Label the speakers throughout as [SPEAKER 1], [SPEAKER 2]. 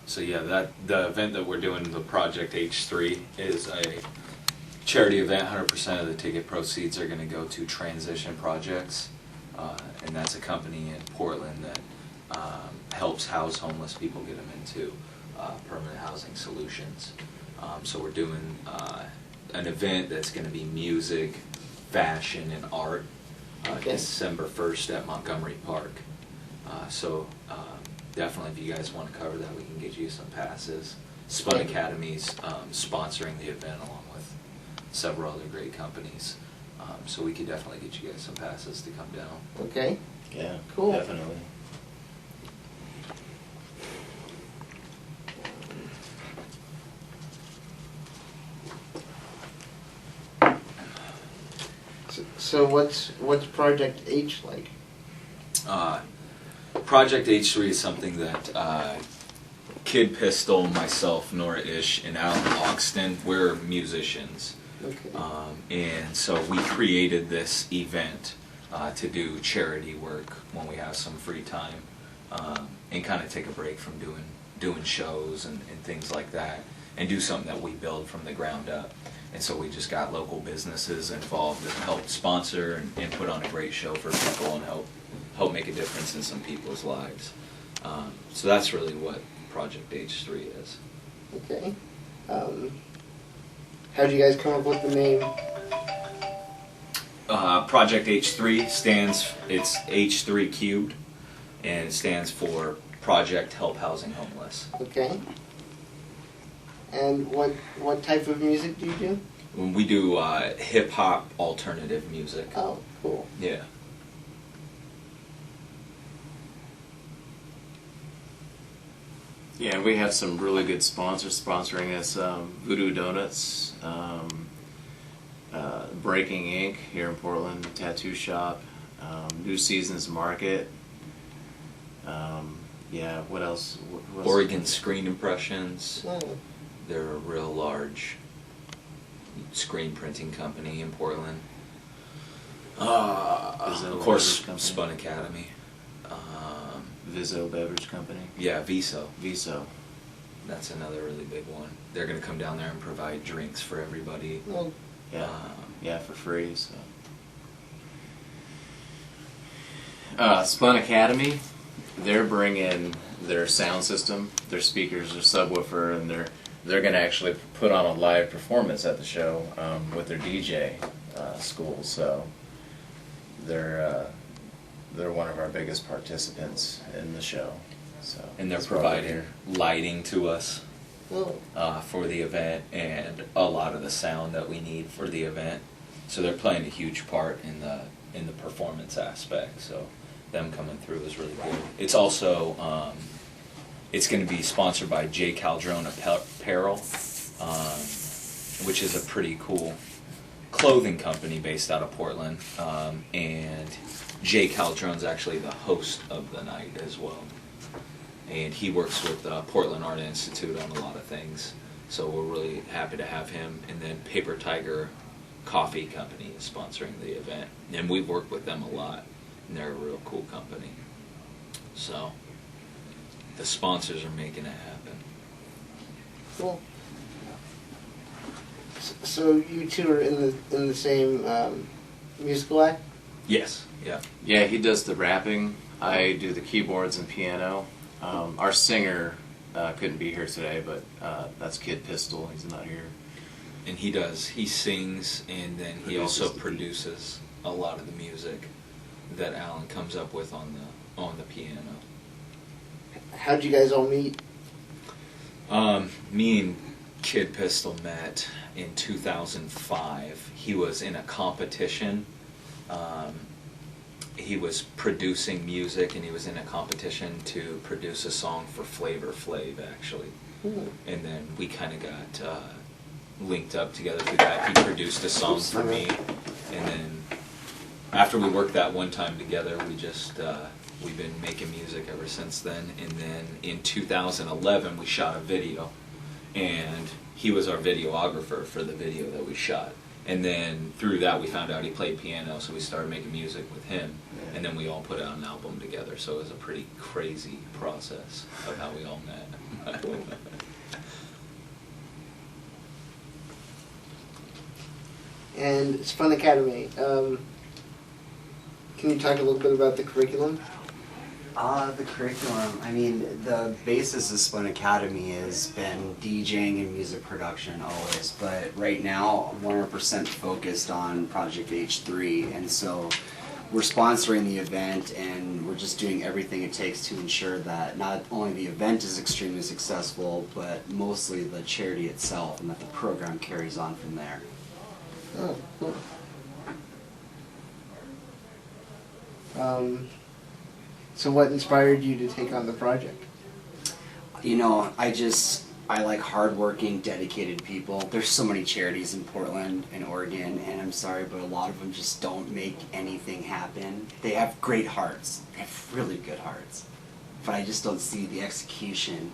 [SPEAKER 1] So yeah, the event that we're doing, the Project H3, is a charity event. 100% of the ticket proceeds are going to go to Transition Projects, and that's a company in Portland that helps house homeless people, get them into permanent housing solutions. So we're doing an event that's going to be music, fashion, and art, December 1st at Montgomery Park. So definitely, if you guys want to cover that, we can get you some passes. Spun Academy's sponsoring the event along with several other great companies. So we could definitely get you guys some passes to come down.
[SPEAKER 2] Okay.
[SPEAKER 3] Yeah,
[SPEAKER 2] cool.
[SPEAKER 3] Definitely.
[SPEAKER 2] So what's Project H like?
[SPEAKER 1] Project H3 is something that Kid Pistol, myself, Nora Ish, and Alan Loxton, we're musicians.
[SPEAKER 2] Okay.
[SPEAKER 1] And so we created this event to do charity work when we have some free time, and kind of take a break from doing shows and things like that, and do something that we build from the ground up. And so we just got local businesses involved and helped sponsor and put on a great show for people and help make a difference in some people's lives. So that's really what Project H3 is.
[SPEAKER 2] Okay. How'd you guys come up with the name?
[SPEAKER 1] Project H3 it's H3 cubed, and it stands for Project Help Housing Homeless.
[SPEAKER 2] Okay. And what type of music do you do?
[SPEAKER 1] We do hip-hop alternative music.
[SPEAKER 2] Oh, cool.
[SPEAKER 1] Yeah.
[SPEAKER 3] Yeah, we have some really good sponsors sponsoring us. Voodoo Donuts, Breaking Ink here in Portland, Tattoo Shop, New Seasons Market. Yeah, what else? What else?
[SPEAKER 1] Oregon Screen Impressions.
[SPEAKER 2] Oh.
[SPEAKER 1] They're a real large screen printing company in Portland. Of course, Spun Academy.
[SPEAKER 3] Vizzo Beverage Company.
[SPEAKER 1] Yeah, Viso.
[SPEAKER 3] Viso.
[SPEAKER 1] That's another really big one. They're going to come down there and provide drinks for everybody.
[SPEAKER 2] Well,
[SPEAKER 3] Yeah, yeah, for free. So. Spun Academy, they're bringing their sound system, their speakers, their subwoofer, and they're going to actually put on a live performance at the show with their DJ school. So they're one of our biggest participants in the show. So
[SPEAKER 1] And they're
[SPEAKER 3] that's why we're
[SPEAKER 1] providing
[SPEAKER 3] here.
[SPEAKER 1] lighting to us
[SPEAKER 2] well,
[SPEAKER 1] for the event, and a lot of the sound that we need for the event. So they're playing a huge part in the performance aspect. So them coming through is really good. It's also it's going to be sponsored by J. Caldrone Apparel, which is a pretty cool clothing company based out of Portland. And Jay Caldrone's actually the host of the night as well. And he works with Portland Art Institute on a lot of things. So we're really happy to have him. And then Paper Tiger Coffee Company is sponsoring the event. And we've worked with them a lot. And they're a real cool company. So the sponsors are making it happen.
[SPEAKER 2] cool. So you two are in the same musical act?
[SPEAKER 1] Yes, yeah.
[SPEAKER 3] Yeah, he does the rapping. I do the keyboards and piano. Our singer couldn't be here today, but that's Kid Pistol. He's not here.
[SPEAKER 1] And he sings, and then he also produces a lot of the music that Alan comes up with on the piano.
[SPEAKER 2] How'd you guys all meet?
[SPEAKER 1] Me and Kid Pistol met in 2005. He was in a competition. He was producing music, and he was in a competition to produce a song for Flavor Flav, actually.
[SPEAKER 2] Hmm.
[SPEAKER 1] And then we kind of got linked up together through that. He produced a song for me, and then after we worked that one time together, we've been making music ever since then. And then in 2011, we shot a video, and he was our videographer for the video that we shot. And then through that we found out he played piano, so we started making music with him. And then we all put out an album together, so it was a pretty crazy process of how we all met.
[SPEAKER 2] And Spun Academy. Can you talk a little bit about the curriculum?
[SPEAKER 4] The curriculum, I mean, the basis of Spun Academy has been DJing and music production always, but right now 100% focused on Project H3, and so we're sponsoring the event and we're just doing everything it takes to ensure that not only the event is extremely successful, but mostly the charity itself, and that the program carries on from there.
[SPEAKER 2] Oh, cool. So what inspired you to take on the project?
[SPEAKER 4] You know, I like hardworking, dedicated people. There's so many charities in Portland and Oregon, and I'm sorry, but a lot of them just don't make anything happen. They have great hearts. They have really good hearts. But I just don't see the execution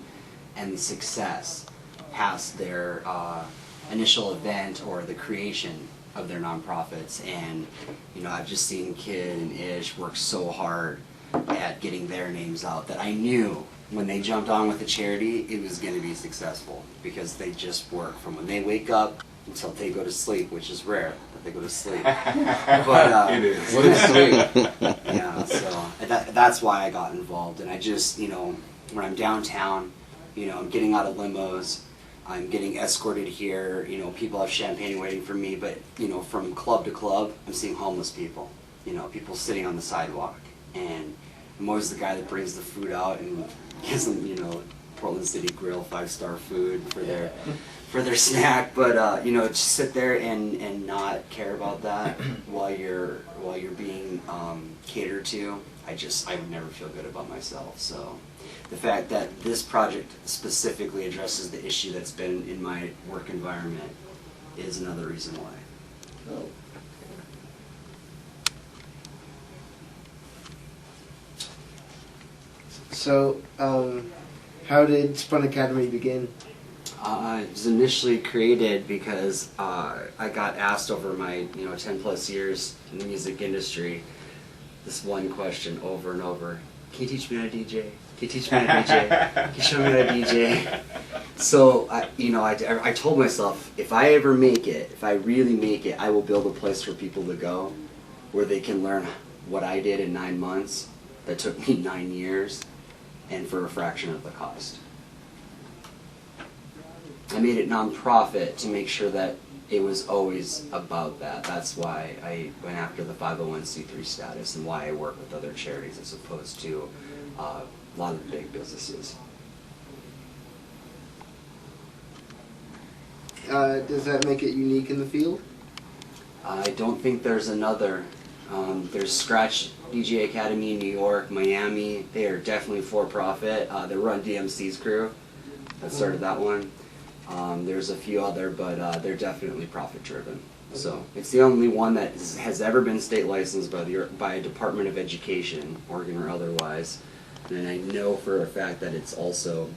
[SPEAKER 4] and the success past their initial event or the creation of their nonprofits. And, you know, I've just seen Kid and Ish work so hard at getting their names out that I knew when they jumped on with the charity it was going to be successful, because they just work from when they wake up until they go to sleep, which is rare that they go to sleep. But
[SPEAKER 1] It is.
[SPEAKER 4] what is sleep? Yeah, so that's why I got involved. And I just, you know, when I'm downtown, you know, I'm getting out of limos, I'm getting escorted here, you know, people have champagne waiting for me, but, you know, from club to club, I'm seeing homeless people, you know, people sitting on the sidewalk. And I'm always the guy that brings the food out and gives them, you know, Portland City Grill 5-star food for their snack. But you know, just sit there and not care about that while you're being catered to. I would never feel good about myself. So the fact that this project specifically addresses the issue that's been in my work environment is another reason why.
[SPEAKER 2] Oh. So, how did Spun Academy begin?
[SPEAKER 4] It was initially created because I got asked over my 10 plus years in the music industry this one question over and over: can you teach me how to DJ? Can you teach me how to DJ? Can you show me how to DJ? So I told myself, if I ever make it, if I really make it, I will build a place for people to go where they can learn what I did in 9 months that took me 9 years, and for a fraction of the cost. I made it nonprofit to make sure that it was always about that. That's why I went after the 501c3 status, and why I work with other charities as opposed to a lot of the big businesses.
[SPEAKER 2] Does that make it unique in the field?
[SPEAKER 4] I don't think there's another. There's Scratch DJ Academy in New York, Miami. They are definitely for-profit. They run DMC's crew that started that one. There's a few other, but they're definitely profit-driven. So it's the only one that has ever been state licensed by a Department of Education, Oregon or otherwise. And I know for a fact that it's also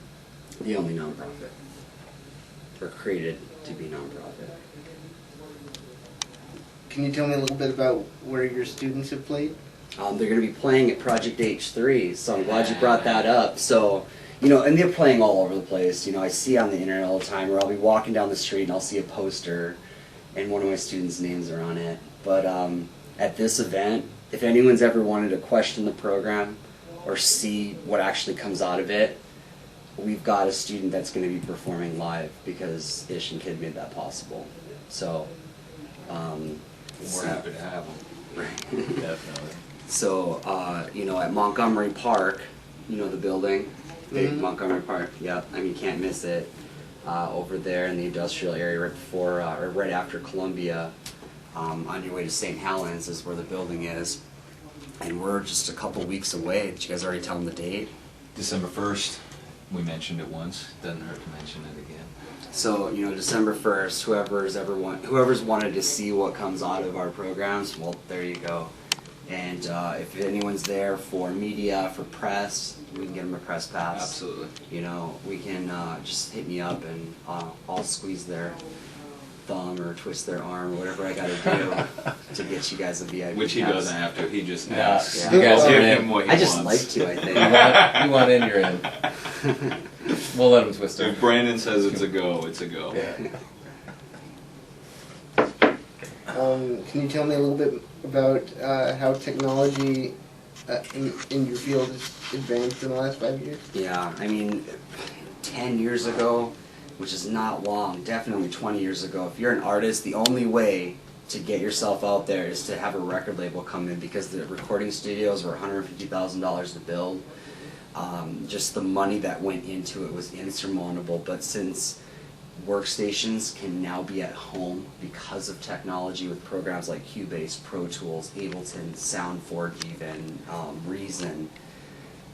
[SPEAKER 4] the only nonprofit, or created to be nonprofit.
[SPEAKER 2] Can you tell me a little bit about where your students have played?
[SPEAKER 4] They're going to be playing at Project H3, so I'm glad you brought that up. So, and they're playing all over the place. I see on the internet all the time, or I'll be walking down the street and I'll see a poster and one of my students' names are on it. But at this event, if anyone's ever wanted to question the program or see what actually comes out of it, we've got a student that's going to be performing live because Ish and Kid made that possible. So,
[SPEAKER 1] we're happy to have them.
[SPEAKER 4] Right.
[SPEAKER 3] Definitely.
[SPEAKER 4] So, at Montgomery Park, the building, big Montgomery Park, yep, you can't miss it. Over there in the industrial area right before, or right after Columbia, on your way to St. Helens is where the building is. And we're just a couple weeks away. Did you guys already tell them the date?
[SPEAKER 1] December 1st. We mentioned it once. Doesn't hurt to mention it again.
[SPEAKER 4] So, December 1st, whoever's wanted to see what comes out of our programs, well, there you go. And if anyone's there for media, for press, we can get them a press pass.
[SPEAKER 1] Absolutely.
[SPEAKER 4] We can just hit me up and I'll squeeze their thumb or twist their arm or whatever I got to do to get you guys a VIP.
[SPEAKER 1] Which he
[SPEAKER 4] pass.
[SPEAKER 1] doesn't have to. He just
[SPEAKER 3] Yeah.
[SPEAKER 1] asks.
[SPEAKER 4] Yeah.
[SPEAKER 3] You guys are
[SPEAKER 1] Give
[SPEAKER 3] in.
[SPEAKER 1] him what he
[SPEAKER 4] I just
[SPEAKER 1] wants.
[SPEAKER 4] like to, I think.
[SPEAKER 3] You want in, you're in. We'll let him twist it.
[SPEAKER 1] If Brandon says it's a go, it's a go.
[SPEAKER 3] Yeah.
[SPEAKER 2] Can you tell me a little bit about how technology in your field has advanced in the last 5 years?
[SPEAKER 4] Yeah, I mean, 10 years ago, which is not long, definitely 20 years ago, if you're an artist, the only way to get yourself out there is to have a record label come in, because the recording studios were $150,000 to build. Just the money that went into it was insurmountable, but since workstations can now be at home because of technology with programs like Cubase, Pro Tools, Ableton, Soundforge even, Reason,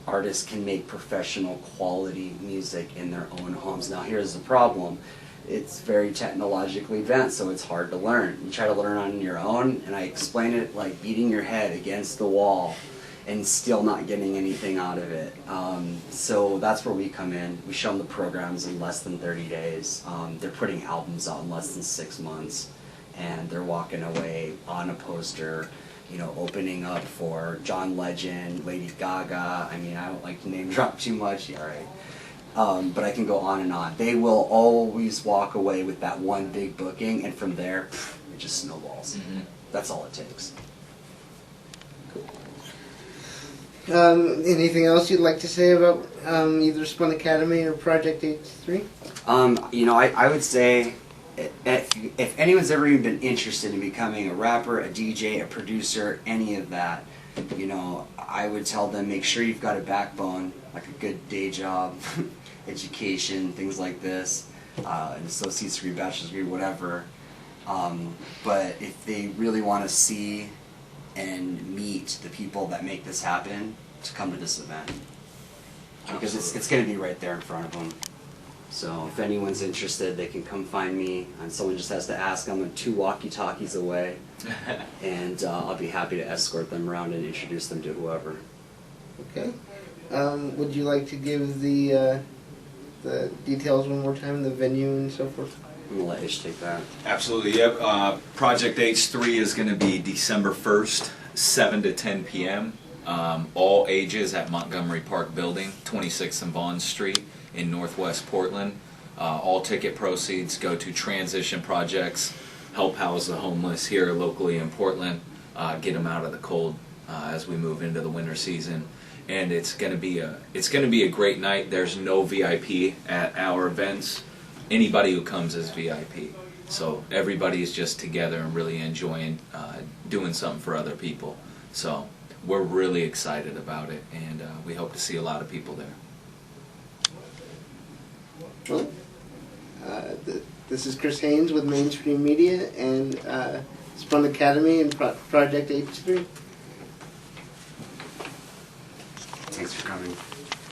[SPEAKER 4] artists can make professional quality music in their own homes. Now here's the problem. It's very technologically advanced, so it's hard to learn. You try to learn on your own, and I explain it like beating your head against the wall and still not getting anything out of it. So that's where we come in. We show them the programs in less than 30 days. They're putting albums out in less than 6 months, and they're walking away on a poster, you know, opening up for John Legend, Lady Gaga. I mean, I don't like to name drop too much, yeah, right? But I can go on and on. They will always walk away with that one big booking, and from there, it just snowballs. That's all it takes.
[SPEAKER 2] Anything else you'd like to say about either Spun Academy or Project H3?
[SPEAKER 4] You know, I would say if anyone's ever even been interested in becoming a rapper, a DJ, a producer, any of that, you know, I would tell them make sure you've got a backbone, like a good day job, education, things like this, an associate's degree, bachelor's degree, whatever. But if they really want to see and meet the people that make this happen, to come to this event, because it's going to be right there in front of them. So if anyone's interested, they can come find me, and someone just has to ask. I'm 2 walkie-talkies away, and I'll be happy to escort them around and introduce them to whoever.
[SPEAKER 2] Okay. Would you like to give the details one more time, the venue and so forth?
[SPEAKER 4] I'm going to let Ish take that.
[SPEAKER 1] Absolutely, yep. Project H3 is going to be December 1st, 7 to 10 p.m. All ages at Montgomery Park Building, 26th and Vaughn Street in Northwest Portland. All ticket proceeds go to Transition Projects, help house the homeless here locally in Portland, get them out of the cold as we move into the winter season. And it's going to be a great night. There's no VIP at our events. Anybody who comes is VIP. So everybody's just together and really enjoying doing something for other people. So we're really excited about it, and we hope to see a lot of people there.
[SPEAKER 2] Well, this is Chris Haynes with Mainstream Media and Spun Academy and Project H3.
[SPEAKER 4] Thanks for coming.